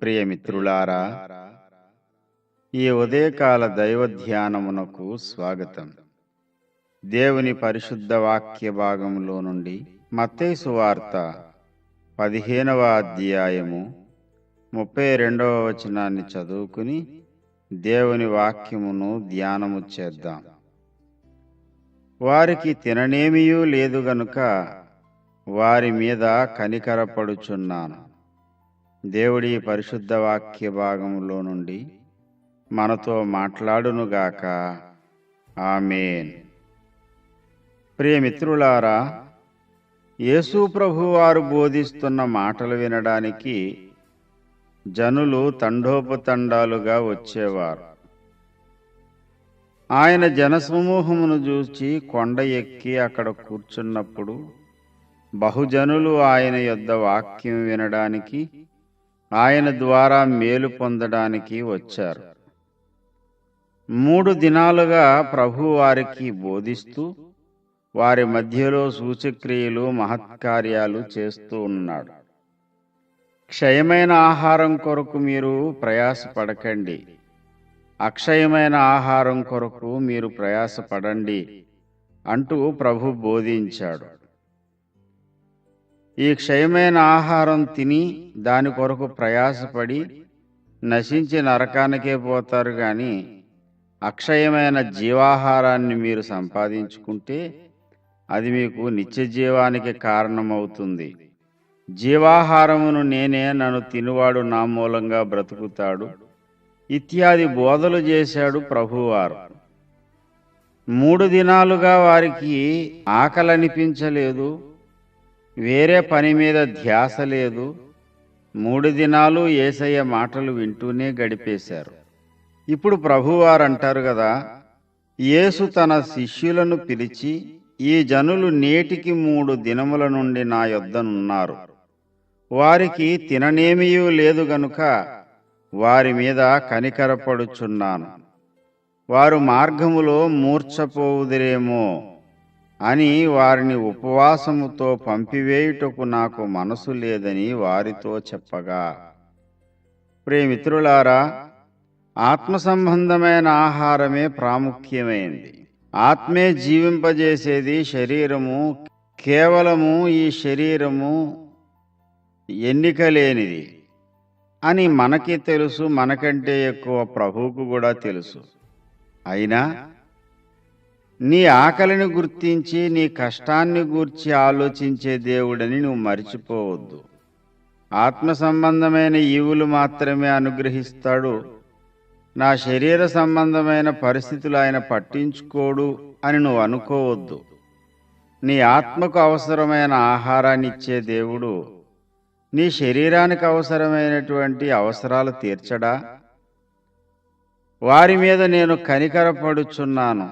ప్రియమిత్రులారా, ఈ ఉదయకాల దైవ ధ్యానమునకు స్వాగతం. దేవుని పరిశుద్ధ వాక్య భాగములో నుండి మత్తయి సువార్త 15వ అధ్యాయము 32వ వచనాన్ని చదువుకుని దేవుని వాక్యమును ధ్యానము చేద్దాం. వారికి తిననేమియూ లేదు గనుక వారి మీద కనికరపడుచున్నాను. దేవుడి పరిశుద్ధ వాక్య భాగములో నుండి మనతో మాట్లాడునుగాక. ఆమేన్. ప్రియమిత్రులారా, యేసు ప్రభువారు బోధిస్తున్న మాటలు వినడానికి జనులు తండోపతండాలుగా వచ్చేవారు. ఆయన జనసమూహమును చూచి కొండ ఎక్కి అక్కడ కూర్చున్నప్పుడు బహుజనులు ఆయన యొద్ద వాక్యం వినడానికి, ఆయన ద్వారా మేలు పొందడానికి వచ్చారు. 3 దినాలుగా ప్రభు వారికి బోధిస్తూ వారి మధ్యలో సూచక్రియలు మహత్కార్యాలు చేస్తూ ఉన్నాడు. క్షయమైన ఆహారం కొరకు మీరు ప్రయాసపడకండి, అక్షయమైన ఆహారం కొరకు మీరు ప్రయాసపడండి అంటూ ప్రభు బోధించాడు. ఈ క్షయమైన ఆహారం తిని దాని కొరకు ప్రయాసపడి నశించి నరకానికే పోతారు గాని అక్షయమైన జీవాహారాన్ని మీరు సంపాదించుకుంటే అది మీకు నిత్య జీవానికి కారణమవుతుంది. జీవాహారమును నేనే, నన్ను తినువాడు నా మూలంగా బ్రతుకుతాడు ఇత్యాది బోధలు చేశాడు ప్రభువారు. 3 దినాలుగా వారికి ఆకలనిపించలేదు, వేరే పని మీద ధ్యాస లేదు. 3 దినాలు యేసయ్య మాటలు వింటూనే గడిపేశారు. ఇప్పుడు ప్రభువారు అంటారు కదా, యేసు తన శిష్యులను పిలిచి, ఈ జనులు నేటికి 3 దినముల నుండి నా యొద్దనున్నారు. వారికి తిననేమియూ లేదు గనుక వారి మీద కనికరపడుచున్నాను. వారు మార్గములో మూర్ఛపోవుదురేమో అని వారిని ఉపవాసముతో పంపివేయుటకు నాకు మనసు లేదని వారితో చెప్పగా. ప్రియమిత్రులారా, ఆత్మ సంబంధమైన ఆహారమే ప్రాముఖ్యమైంది. ఆత్మే జీవింపజేసేది. శరీరము కేవలము ఈ శరీరము ఎన్నిక లేనిది అని మనకి తెలుసు, మనకంటే ఎక్కువ ప్రభువుకు కూడా తెలుసు. అయినా నీ ఆకలిని గుర్తించి నీ కష్టాన్ని గూర్చి ఆలోచించే దేవుడని నువ్వు మరిచిపోవద్దు. ఆత్మ సంబంధమైన ఈవులు మాత్రమే అనుగ్రహిస్తాడు, నా శరీర సంబంధమైన పరిస్థితులు ఆయన పట్టించుకోడు అని నువ్వు అనుకోవద్దు. నీ ఆత్మకు అవసరమైన ఆహారాన్ని ఇచ్చే దేవుడు నీ శరీరానికి అవసరమైనటువంటి అవసరాలు తీర్చడా? వారి మీద నేను కనికరపడుచున్నాను,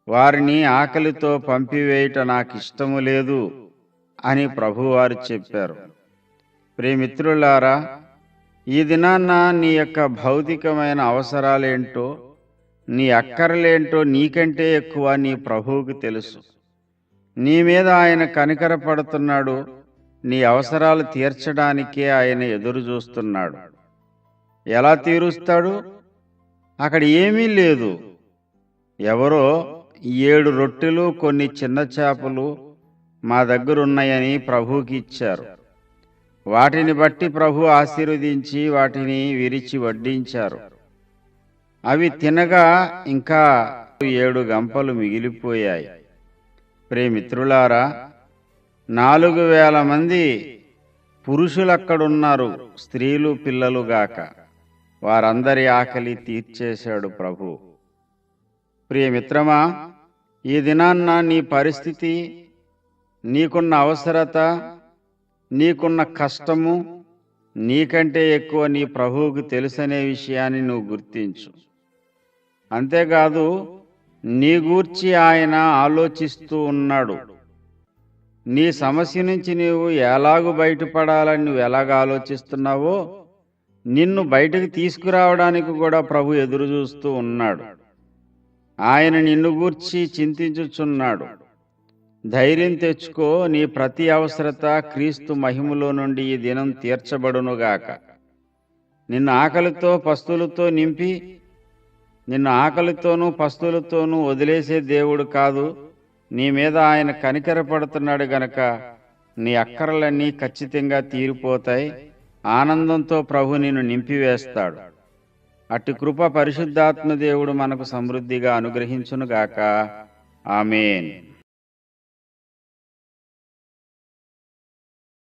వారిని ఆకలితో పంపివేయుట నాకిష్టము లేదు అని ప్రభువారు చెప్పారు. ప్రియమిత్రులారా, ఈ దినాన్న నీ యొక్క భౌతికమైన అవసరాలేంటో, నీ అక్కరలేంటో నీకంటే ఎక్కువ నీ ప్రభువుకు తెలుసు. నీ మీద ఆయన కనికరపడుతున్నాడు. నీ అవసరాలు తీర్చడానికే ఆయన ఎదురు చూస్తున్నాడు. ఎలా తీరుస్తాడు? అక్కడ ఏమీ లేదు. ఎవరో 7 రొట్టెలు కొన్ని చిన్న చేపలు మా దగ్గరున్నాయని ప్రభువుకి ఇచ్చారు. వాటిని బట్టి ప్రభు ఆశీర్వదించి వాటిని విరిచి వడ్డించారు. అవి తినగా ఇంకా 7 గంపలు మిగిలిపోయాయి. ప్రియమిత్రులారా, 4000 మంది పురుషులక్కడున్నారు, స్త్రీలు పిల్లలుగాక. వారందరి ఆకలి తీర్చేశాడు ప్రభు. ప్రియమిత్రమా, ఈ దినాన్న నీ పరిస్థితి, నీకున్న అవసరత, నీకున్న కష్టము నీకంటే ఎక్కువ నీ ప్రభువుకు తెలుసనే విషయాన్ని నువ్వు గుర్తించు. అంతేకాదు, నీ గూర్చి ఆయన ఆలోచిస్తూ ఉన్నాడు. నీ సమస్య నుంచి నీవు ఎలాగూ బయటపడాలని నువ్వు ఎలాగ ఆలోచిస్తున్నావో నిన్ను బయటకు తీసుకురావడానికి కూడా ప్రభు ఎదురు చూస్తూ ఉన్నాడు. ఆయన నిన్ను గూర్చి చింతించుచున్నాడు. ధైర్యం తెచ్చుకో, నీ ప్రతి అవసరత క్రీస్తు మహిమలో నుండి ఈ దినం తీర్చబడునుగాక. నిన్ను ఆకలితో పస్తులతో నింపి నిన్ను ఆకలితోనూ పస్తులతోనూ వదిలేసే దేవుడు కాదు. నీ మీద ఆయన కనికరపడుతున్నాడు గనక నీ అక్కరలన్నీ ఖచ్చితంగా తీరిపోతాయి. ఆనందంతో ప్రభు నిన్ను నింపివేస్తాడు. అట్టి కృప పరిశుద్ధాత్మ దేవుడు మనకు సమృద్ధిగా అనుగ్రహించునుగాక. ఆమేన్.